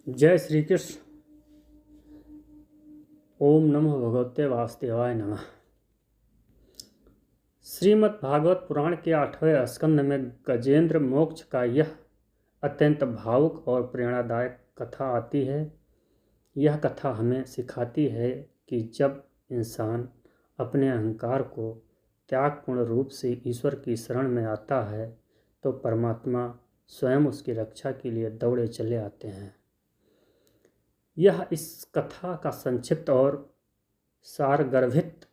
जय श्री कृष्ण। ओम नमो भगवते वासुदेवाय नमः। श्रीमद् भागवत पुराण के 8वें स्कंद में गजेंद्र मोक्ष का यह अत्यंत भावुक और प्रेरणादायक कथा आती है। यह कथा हमें सिखाती है कि जब इंसान अपने अहंकार को त्यागपूर्ण रूप से ईश्वर की शरण में आता है तो परमात्मा स्वयं उसकी रक्षा के लिए दौड़े चले आते हैं। यह इस कथा का संक्षिप्त और सारगर्भित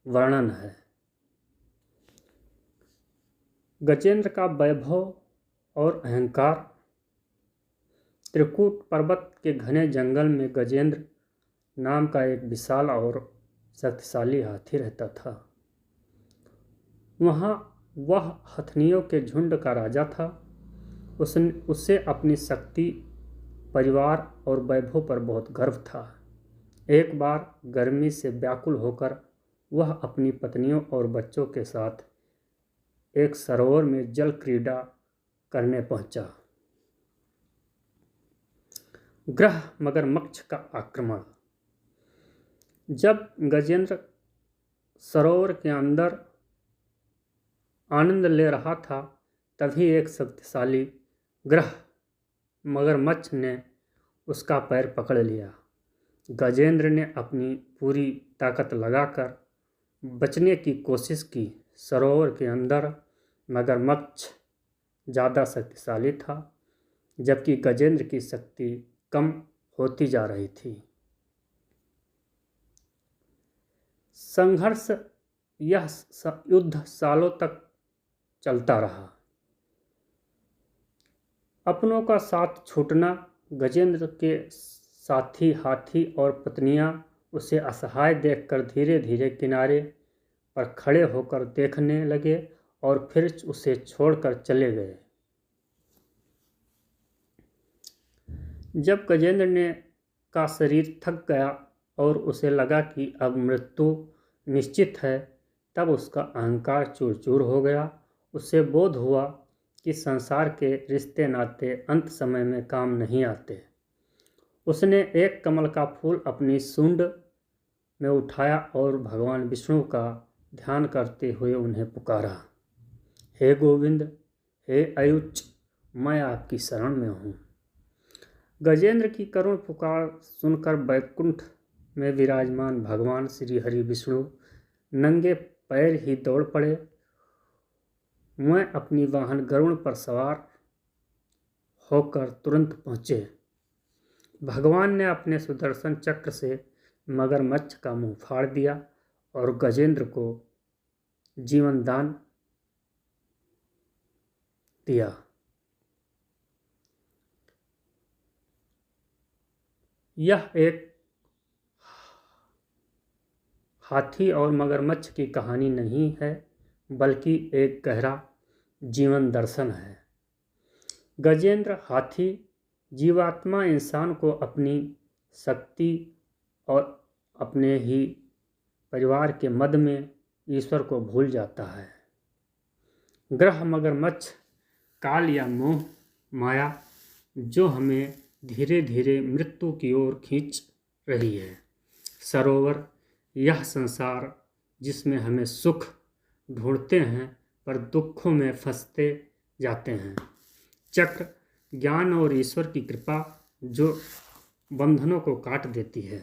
वर्णन है। गजेंद्र का वैभव और अहंकार। त्रिकूट पर्वत के घने जंगल में गजेंद्र नाम का एक विशाल और शक्तिशाली हाथी रहता था। वहाँ वह हथनियों के झुंड का राजा था। उससे अपनी शक्ति, परिवार और वैभव पर बहुत गर्व था। एक बार गर्मी से व्याकुल होकर वह अपनी पत्नियों और बच्चों के साथ एक सरोवर में जल क्रीड़ा करने पहुंचा। ग्रह मगरमच्छ का आक्रमण। जब गजेंद्र सरोवर के अंदर आनंद ले रहा था तभी एक शक्तिशाली ग्रह मगरमच्छ ने उसका पैर पकड़ लिया। गजेंद्र ने अपनी पूरी ताकत लगाकर बचने की कोशिश की। सरोवर के अंदर मगरमच्छ ज़्यादा शक्तिशाली था जबकि गजेंद्र की शक्ति कम होती जा रही थी। संघर्ष यह युद्ध सालों तक चलता रहा। अपनों का साथ छूटना। गजेंद्र के साथी हाथी और पत्नियां उसे असहाय देखकर धीरे धीरे किनारे पर खड़े होकर देखने लगे और फिर उसे छोड़कर चले गए। जब गजेंद्र का शरीर थक गया और उसे लगा कि अब मृत्यु निश्चित है तब उसका अहंकार चूर चूर हो गया। उसे बोध हुआ कि संसार के रिश्ते नाते अंत समय में काम नहीं आते। उसने एक कमल का फूल अपनी सूंड में उठाया और भगवान विष्णु का ध्यान करते हुए उन्हें पुकारा, हे गोविंद, हे अयुच, मैं आपकी शरण में हूँ। गजेंद्र की करुण पुकार सुनकर वैकुंठ में विराजमान भगवान श्री हरि विष्णु नंगे पैर ही दौड़ पड़े। मैं अपनी वाहन गरुड़ पर सवार होकर तुरंत पहुँचे। भगवान ने अपने सुदर्शन चक्र से मगरमच्छ का मुंह फाड़ दिया और गजेंद्र को जीवन दान दिया। यह एक हाथी और मगरमच्छ की कहानी नहीं है बल्कि एक गहरा जीवन दर्शन है। गजेंद्र हाथी जीवात्मा इंसान को अपनी शक्ति और अपने ही परिवार के मद में ईश्वर को भूल जाता है। ग्रह मगरमच्छ काल या मोह माया जो हमें धीरे धीरे मृत्यु की ओर खींच रही है। सरोवर यह संसार जिसमें हमें सुख ढूंढते हैं पर दुखों में फंसते जाते हैं। चक्र ज्ञान और ईश्वर की कृपा जो बंधनों को काट देती है।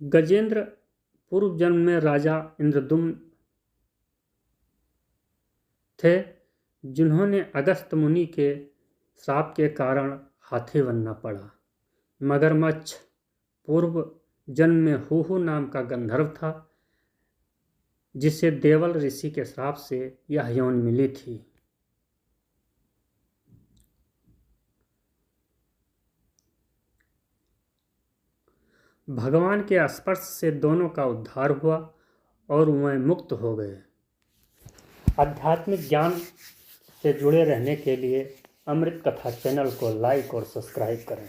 गजेंद्र पूर्व जन्म में राजा इंद्रद्युम्न थे जिन्होंने अगस्त्य मुनि के श्राप के कारण हाथी बनना पड़ा। मगरमच्छ पूर्व जन्म में हूहू नाम का गंधर्व था जिसे देवल ऋषि के श्राप से यह यौन मिली थी। भगवान के स्पर्श से दोनों का उद्धार हुआ और वह मुक्त हो गए। आध्यात्मिक ज्ञान से जुड़े रहने के लिए अमृत कथा चैनल को लाइक और सब्सक्राइब करें।